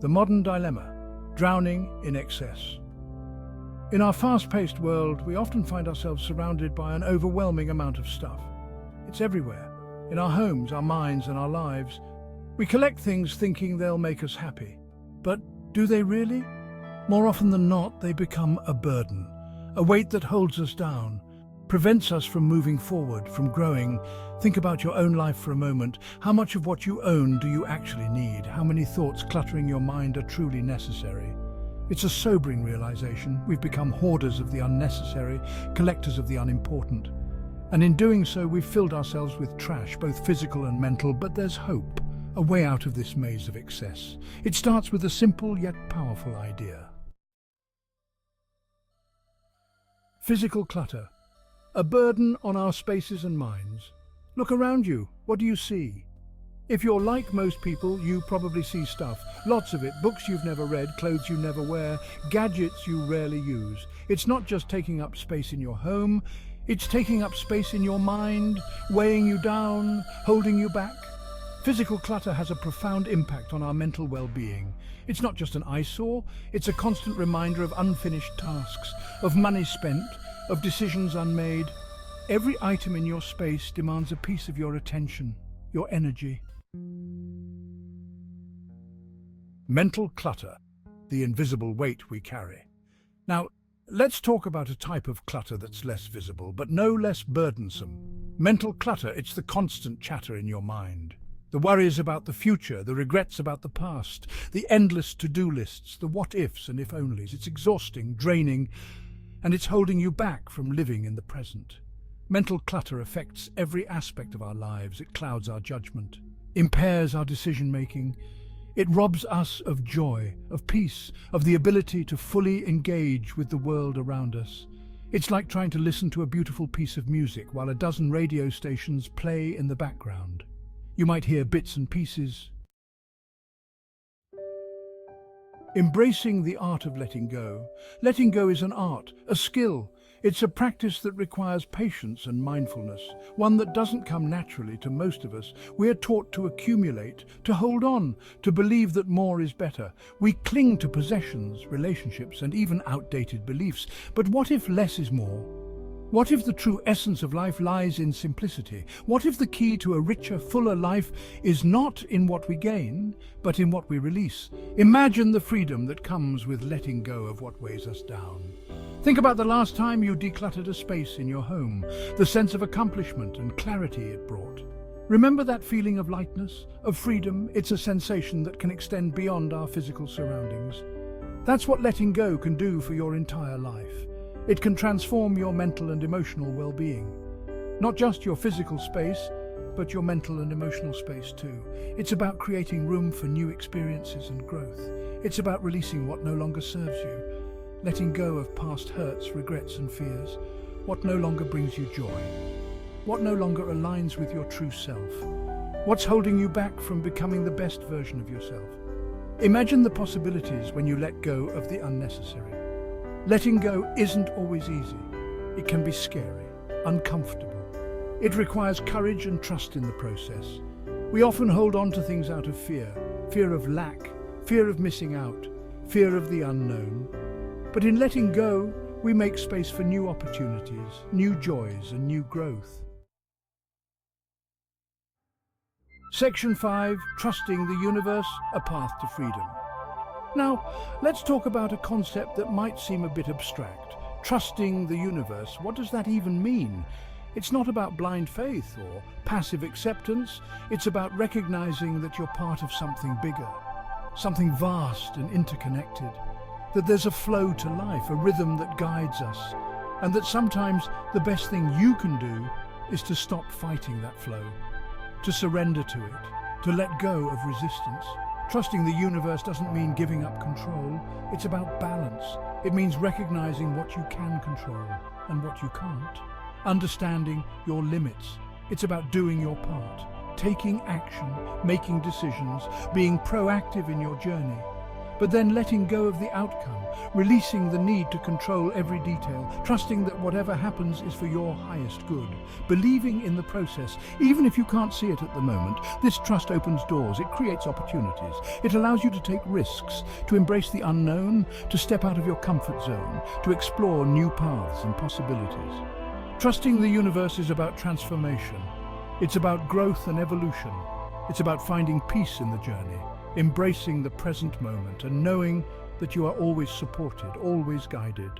The modern dilemma, drowning in excess. In our fast-paced world, we often find ourselves surrounded by an overwhelming amount of stuff. It's everywhere, in our homes, our minds, and our lives. We collect things thinking they'll make us happy. But do they really? More often than not, they become a burden, a weight that holds us down, prevents us from moving forward, from growing. Think about your own life for a moment. How much of what you own do you actually need? How many thoughts cluttering your mind are truly necessary? It's a sobering realization. We've become hoarders of the unnecessary, collectors of the unimportant. And in doing so, we've filled ourselves with trash, both physical and mental, but there's hope, a way out of this maze of excess. It starts with a simple yet powerful idea. Physical clutter, a burden on our spaces and minds. Look around you. What do you see? If you're like most people, you probably see stuff. Lots of it. Books you've never read, clothes you never wear, gadgets you rarely use. It's not just taking up space in your home, it's taking up space in your mind, weighing you down, holding you back. Physical clutter has a profound impact on our mental well-being. It's not just an eyesore, it's a constant reminder of unfinished tasks, of money spent, of decisions unmade. Every item in your space demands a piece of your attention, your energy. Mental clutter, the invisible weight we carry. Now, let's talk about a type of clutter that's less visible, but no less burdensome. Mental clutter, it's the constant chatter in your mind. The worries about the future, the regrets about the past, the endless to-do lists, the what-ifs and if-onlys. It's exhausting, draining, and it's holding you back from living in the present. Mental clutter affects every aspect of our lives. It clouds our judgment, impairs our decision-making. It robs us of joy, of peace, of the ability to fully engage with the world around us. It's like trying to listen to a beautiful piece of music while a dozen radio stations play in the background. You might hear bits and pieces. Embracing the art of letting go. Letting go is an art, a skill. It's a practice that requires patience and mindfulness, one that doesn't come naturally to most of us. We're taught to accumulate, to hold on, to believe that more is better. We cling to possessions, relationships, and even outdated beliefs. But what if less is more? What if the true essence of life lies in simplicity? What if the key to a richer, fuller life is not in what we gain, but in what we release? Imagine the freedom that comes with letting go of what weighs us down. Think about the last time you decluttered a space in your home, the sense of accomplishment and clarity it brought. Remember that feeling of lightness, of freedom? It's a sensation that can extend beyond our physical surroundings. That's what letting go can do for your entire life. It can transform your mental and emotional well-being. Not just your physical space, but your mental and emotional space too. It's about creating room for new experiences and growth. It's about releasing what no longer serves you, letting go of past hurts, regrets and fears, what no longer brings you joy, what no longer aligns with your true self, what's holding you back from becoming the best version of yourself. Imagine the possibilities when you let go of the unnecessary. Letting go isn't always easy. It can be scary, uncomfortable. It requires courage and trust in the process. We often hold on to things out of fear, fear of lack, fear of missing out, fear of the unknown. But in letting go, we make space for new opportunities, new joys, and new growth. Section 5, Trusting the Universe, a Path to Freedom. Now, let's talk about a concept that might seem a bit abstract. Trusting the universe. What does that even mean? It's not about blind faith or passive acceptance. It's about recognizing that you're part of something bigger, something vast and interconnected, that there's a flow to life, a rhythm that guides us, and that sometimes the best thing you can do is to stop fighting that flow, to surrender to it, to let go of resistance. Trusting the universe doesn't mean giving up control. It's about balance. It means recognizing what you can control and what you can't. Understanding your limits. It's about doing your part, taking action, making decisions, being proactive in your journey. but then letting go of the outcome, releasing the need to control every detail, trusting that whatever happens is for your highest good, believing in the process, even if you can't see it at the moment. This trust opens doors, it creates opportunities, it allows you to take risks, to embrace the unknown, to step out of your comfort zone, to explore new paths and possibilities. Trusting the universe is about transformation. It's about growth and evolution. It's about finding peace in the journey, embracing the present moment and knowing that you are always supported, always guided.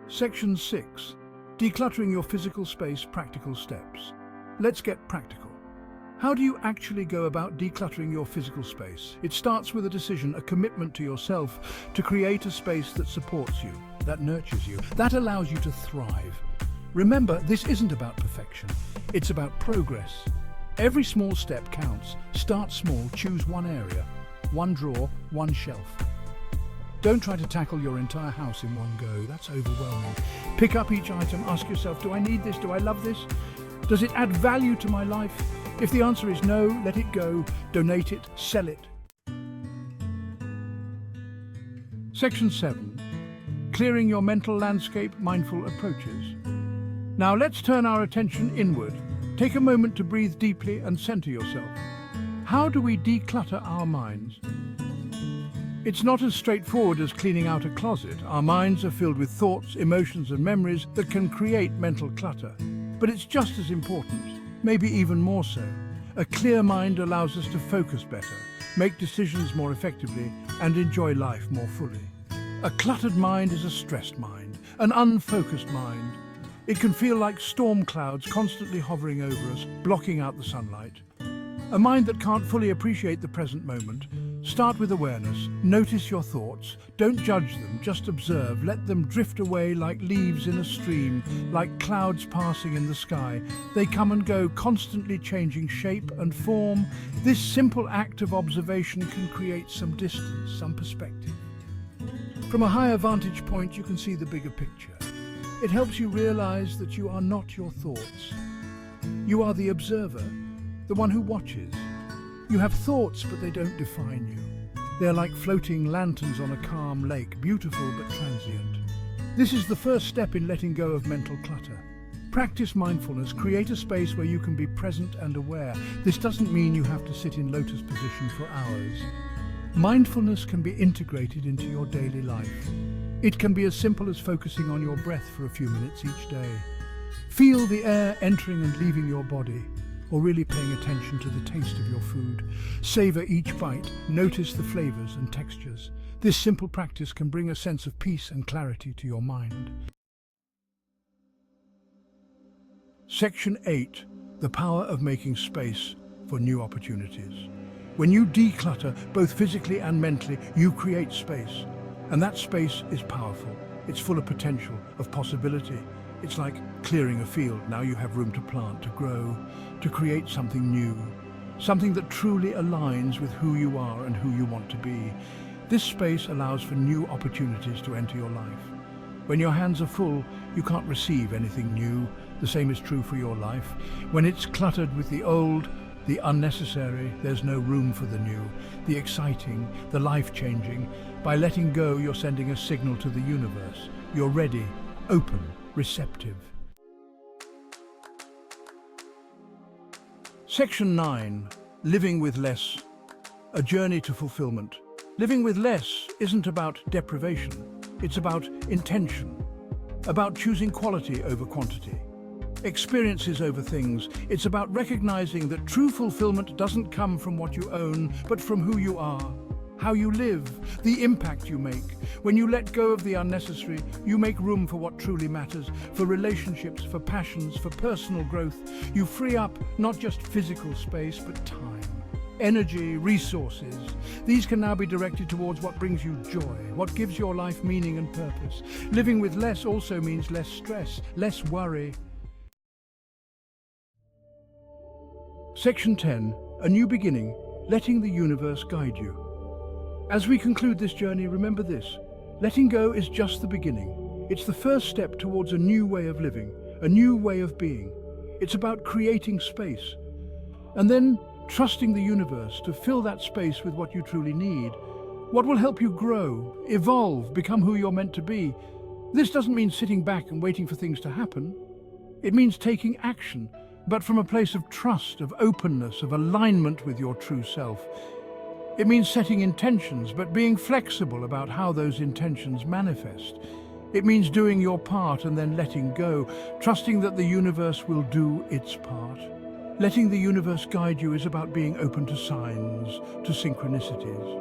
Section 6. Decluttering your physical space, practical steps. Let's get practical. How do you actually go about decluttering your physical space? It starts with a decision, a commitment to yourself to create a space that supports you, that nurtures you, that allows you to thrive. Remember, this isn't about perfection, it's about progress. Every small step counts. Start small, choose one area, one drawer, one shelf. Don't try to tackle your entire house in one go, that's overwhelming. Pick up each item, ask yourself, do I need this? Do I love this? Does it add value to my life? If the answer is no, let it go, donate it, sell it. Section 7. Clearing your mental landscape, mindful approaches. Now let's turn our attention inward. Take a moment to breathe deeply and center yourself. How do we declutter our minds? It's not as straightforward as cleaning out a closet. Our minds are filled with thoughts, emotions and memories that can create mental clutter. But it's just as important, maybe even more so. A clear mind allows us to focus better, make decisions more effectively, and enjoy life more fully. A cluttered mind is a stressed mind, an unfocused mind. It can feel like storm clouds constantly hovering over us, blocking out the sunlight. A mind that can't fully appreciate the present moment. Start with awareness. Notice your thoughts. Don't judge them, just observe. Let them drift away like leaves in a stream, like clouds passing in the sky. They come and go, constantly changing shape and form. This simple act of observation can create some distance, some perspective. From a higher vantage point, you can see the bigger picture. It helps you realize that you are not your thoughts. You are the observer, the one who watches. You have thoughts, but they don't define you. They're like floating lanterns on a calm lake, beautiful but transient. This is the first step in letting go of mental clutter. Practice mindfulness, create a space where you can be present and aware. This doesn't mean you have to sit in lotus position for hours. Mindfulness can be integrated into your daily life. It can be as simple as focusing on your breath for a few minutes each day. Feel the air entering and leaving your body, or really paying attention to the taste of your food. Savor each bite, notice the flavors and textures. This simple practice can bring a sense of peace and clarity to your mind. Section 8. The power of making space for new opportunities. When you declutter, both physically and mentally, you create space. And that space is powerful. It's full of potential, of possibility. It's like clearing a field. Now you have room to plant, to grow, to create something new. Something that truly aligns with who you are and who you want to be. This space allows for new opportunities to enter your life. When your hands are full, you can't receive anything new. The same is true for your life. When it's cluttered with the old, the unnecessary, there's no room for the new, the exciting, the life-changing. By letting go, you're sending a signal to the universe. You're ready, open, receptive. Section 9. Living with less. A journey to fulfillment. Living with less isn't about deprivation. It's about intention, about choosing quality over quantity. Experiences over things. It's about recognizing that true fulfillment doesn't come from what you own, but from who you are, how you live, the impact you make. When you let go of the unnecessary, you make room for what truly matters, for relationships, for passions, for personal growth. You free up not just physical space, but time, energy, resources. These can now be directed towards what brings you joy, what gives your life meaning and purpose. Living with less also means less stress, less worry. Section 10. A new beginning, letting the universe guide you. As we conclude this journey, remember this. Letting go is just the beginning. It's the first step towards a new way of living, a new way of being. It's about creating space. And then, trusting the universe to fill that space with what you truly need, what will help you grow, evolve, become who you're meant to be. This doesn't mean sitting back and waiting for things to happen. It means taking action, but from a place of trust, of openness, of alignment with your true self. It means setting intentions, but being flexible about how those intentions manifest. It means doing your part and then letting go, trusting that the universe will do its part. Letting the universe guide you is about being open to signs, to synchronicities.